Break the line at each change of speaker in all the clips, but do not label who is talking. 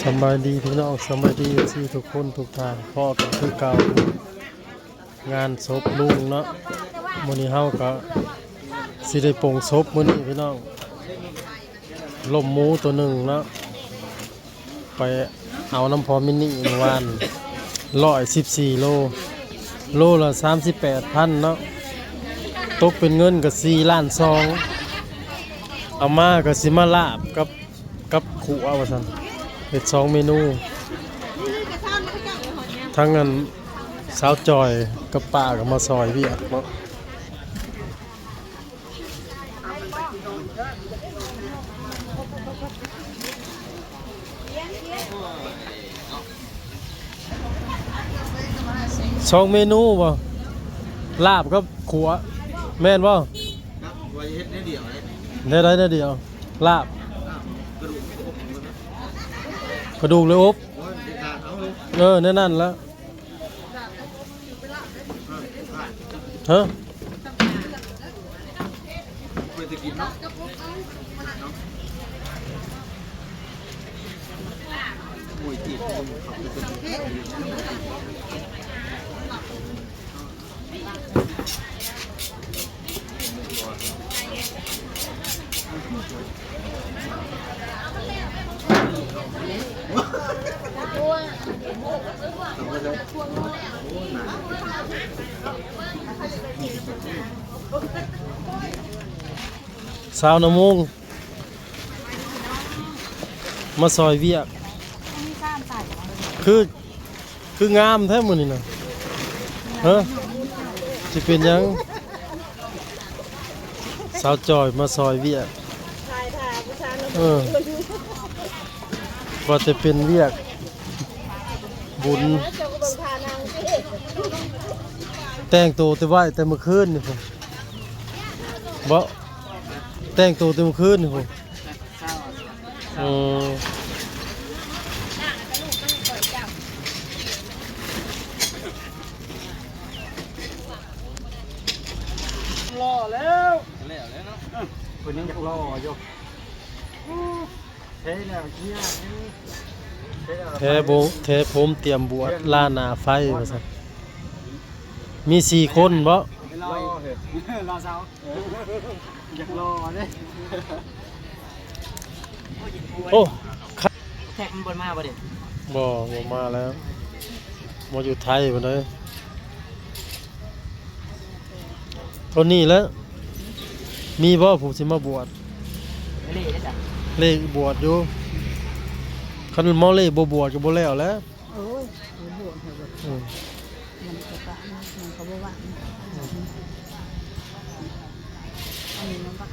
สบายดีพี่น้องสบายดีที่ทุกคนทุกทางพ่อกันคือเก่างานศพลุงเนาะมื้อนี้เฮาก็สิได้ปลงศพมื้อนี้พี่น้องล้มหมูตัวหนึ่งเนาะไปเอาน้ำพอมินิเมื่อวาน114โลโลละ 38,000 เนาะตกเป็นเงินก็4 ล้าน2เอามาก็สิมาลาบกับขัวว่าซั่นเฮ็ด2 เมนูทั้งนั้นสาวจอยกับป้าก็มาซอยเวียกเนาะ2 เมนูบ่ลาบกับขัวแม่นบ่
ว่าเฮ็ดได้เดียวเลย
ได้เดียวลาบกระดูกเลยอบ
โอ้ยเด็กขาดเอาเลย
นั่นแล้วฮะ
เพื่อจะกินเนาะโอ้ยจีบเขาเป็น
สาวน้ำมงมาซอยเวียกคืองามแท้มื้อนี้น่ะฮะสิเป็นหยังสาวจอยมาซอยเวียกว่าจะเป็นเวียกบุญแต่งตัวแต่ไหวแต่เมื่อคืนนี่ผมบ่แต่งตัวแต่เมื่อคืนนี่ผม
รอแล้วเนาะคนยังอยากรออยู่เฮ้ยแล้วเฮีย
แท้ผมเตรียมบวชลาหน้าไฟว่าซั่นมี4 คนบ่
รอเฮ้ยรอเช้าอยากรอเนี่ย
โอ้
แท็กมันบนมาป่ะเด็ก
บ่มาแล้วมาอยู่ไทยพุ่นเด้อคนนี้แล้วมีบ่ผมสิมาบวชเลขบวชอยู่คันเมาเลขบ่บวชก็บ่แล้วแหล้ว
โอ้ยบวชเหรอมันจะปะมันเขาบอกว่าอันนี้มันปะ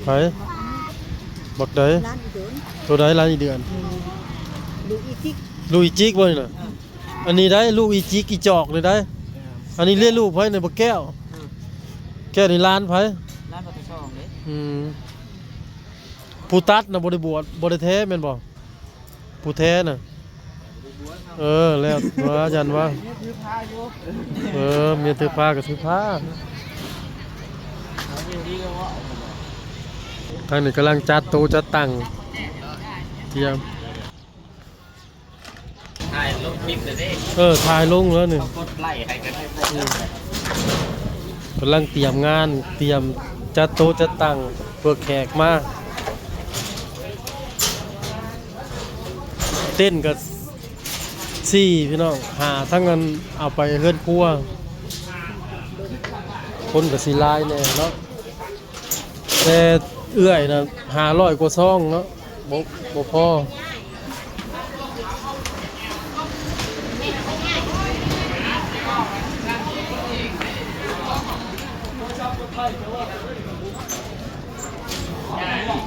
ไปบักใด
ร้านอีเดิน
ตัวใดร้านอีเดือน
ดูอีจิก
ลูกอีจิกบ่นี่น่ะอันนี้ได้ลูกอีจิกอีจอกเลยได้อันนี้เรียกลูกไผในบักแก้วแก้วนี่ร้านไผ
ร้านปลาช่องเด้
ผู้ตัดน่ะบ่ได้บวชบ่ได้แท้แม่นบ่ผู้แท้น่ะแล้วว่ายันว่าเมียถือผ้าก็ถือผ้าทางนี้กำลังจัดโต๊ะจัดตั้งเตรียม
ถ่ายลงคลิปเลยดิ
ถ่ายลงแล้วนี่
กดไลค์ให้กันได้
กำลังเตรียมงานเตรียมจัดโต๊ะจัดตั้งเพื่อแขกมาเต้นกับพี่น้องหาทั้งนั้นเอาไปเฮือนครัวคนกับสีลายเนี่ยเนาะแต่เอื้อยนะ500 กว่าซองเนาะบ่พอ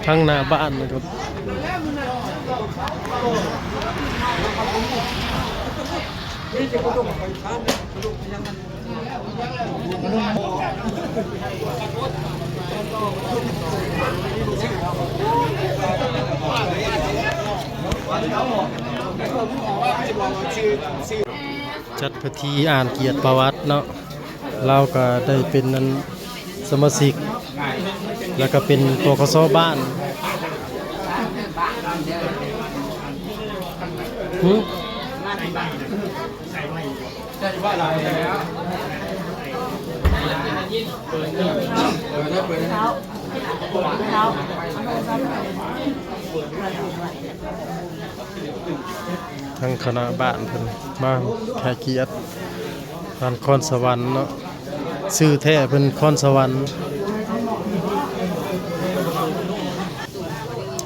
ทั้งหน้าบ้านนะครับจัดพิธีอ่านเกียรติประวัติเนาะเราก็ได้เป็นนั้นสมาชิกแล้วก็เป็นตัวกสบ้าน หือ
จะว่าอะไรแล้ว
ทางคณะบ้านเพิ่นมาแห่เกียรติบ้านคอนสวรรค์เนาะชื่อแท้เพิ่นคอนสวรรค์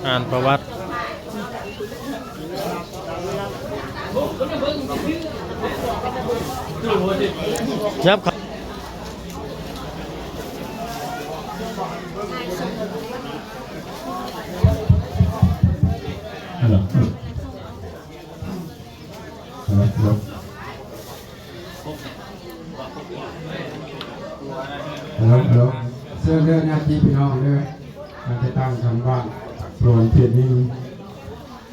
อ่านประวัติยับครับ
ฮัลโหลฮัลโหลฮัลโหลฮัลโหลเสื้อเลือดญาติพี่น้องเลยเราจะตั้งคำว่าโปรนเพียรนี้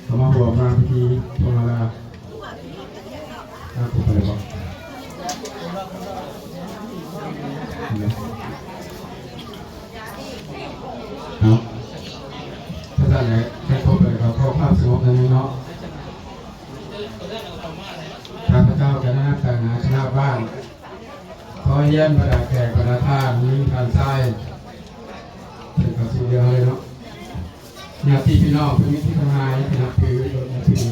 เขามาหัวมาพิธีพวงมาลาผมไปเลยบอกเอาถ้าท่านไหนใครพบเลยเขาเข้าภาพสงบนั้นเนาะข้าพเจ้าจะนั่งแต่งหาชนะบ้านขอเยี่ยมประดาแขกประดาท่ามีการใช้เป็นกระสุนเดียวเลยเนาะญาติพี่น้องเพื่อนมิตรทหารเป็นนักถือโดยนับถือ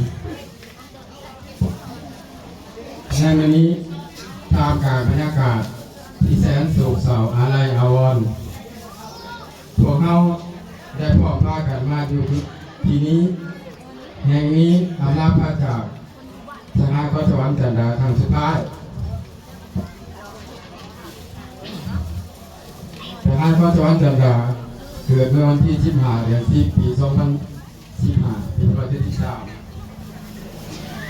ในวันนี้ตามการบรรยากาศที่แสนโศกเศร้าอาลัยอาวรณ์พวกเขาได้พ่อพากันมาอยู่ที่นี้แห่งนี้อำลาพระจากสถานก็สวรรค์จันดาครั้งสุดท้ายสถานก็สวรรค์จันดาเกิดเมื่อวันที่15 เดือน 10 ปี 2015เป็นประเทศที่3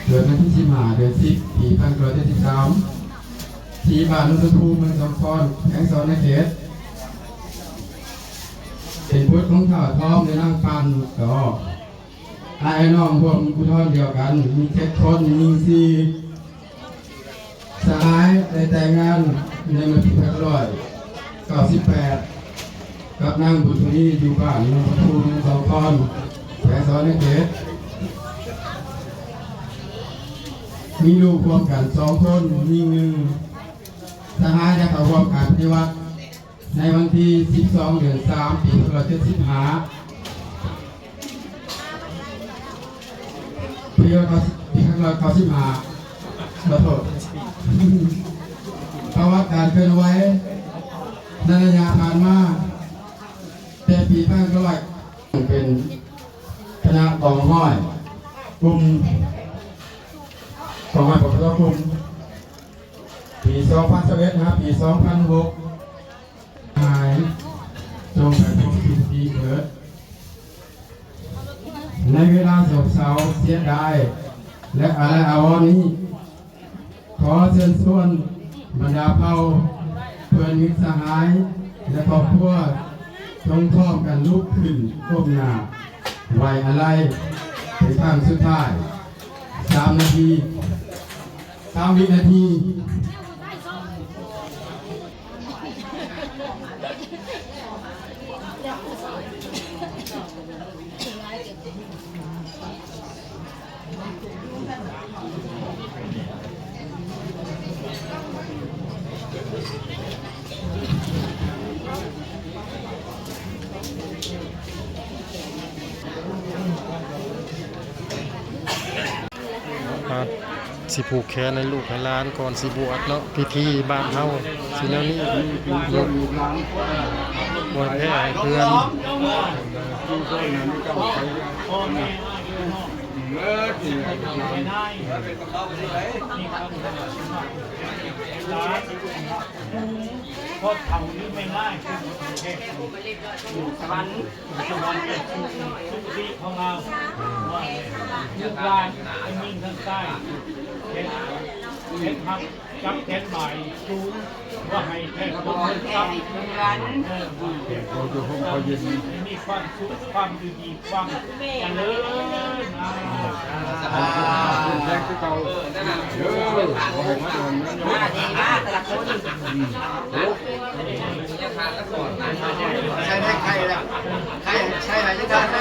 เกิดวันที่15 เดือน 10 ปี1973ที่บ้านนุสภูมิเมืองสองคอนแห่งสอนเขตเป็นพุทธของข้าวท้องในนั่งปันก็ไอ้น้องพวกอุทธรเดียวกันมี7 คนมี4สหายได้แต่งงานในวันที่198กับนางบุตรีอยู่บ้านนุสภูมิเมืองสองคอนแห่งสอนเขตมีลูกรวมกัน2 คนมี1สหายได้เข้าร่วมการปฏิวัติในวันที่12 เดือน 3 ปี2575ปี2595ขอโทษเพราะว่าการเคลื่อนไหวในระยะผ่านมาแต่ปี2500เป็นคณะกองห้อยกลุ่มกองห้อยปกติกลุ่มปี2021นะปี2006หายจงไปพบทุกทีเกิดในเวลาโศกเศร้าเสียดายและอะไรอาวรณ์นี้ขอเชิญชวนบรรดาเผ่าเพื่อนมิตรสหายและครอบครัวจงพร้อมกันลุกขึ้นก้มหน้าไว้อะไรเป็นครั้งสุดท้าย3 นาที3 วินาที
สิผูกแขนในลูกในหลานก่อนสิบวชเนาะพิธีบ้านเฮาสิแนวนี้ยกบวชแพ้ให้เพื่อน
พอทำนี้ไม่ง่ายคือสวรรค์เป็นสุขีของเราลูกหลานยิ่งทางใต้เห็นครับ จับแขนบ่ายชูว่าให้แท้คนเงินครับเราจะห้องเขาเย็นมีความสุขความดีความเจริญแรงที่เก่า
ใช่ได้ใครละใครใช่ไหนจะได้ไหม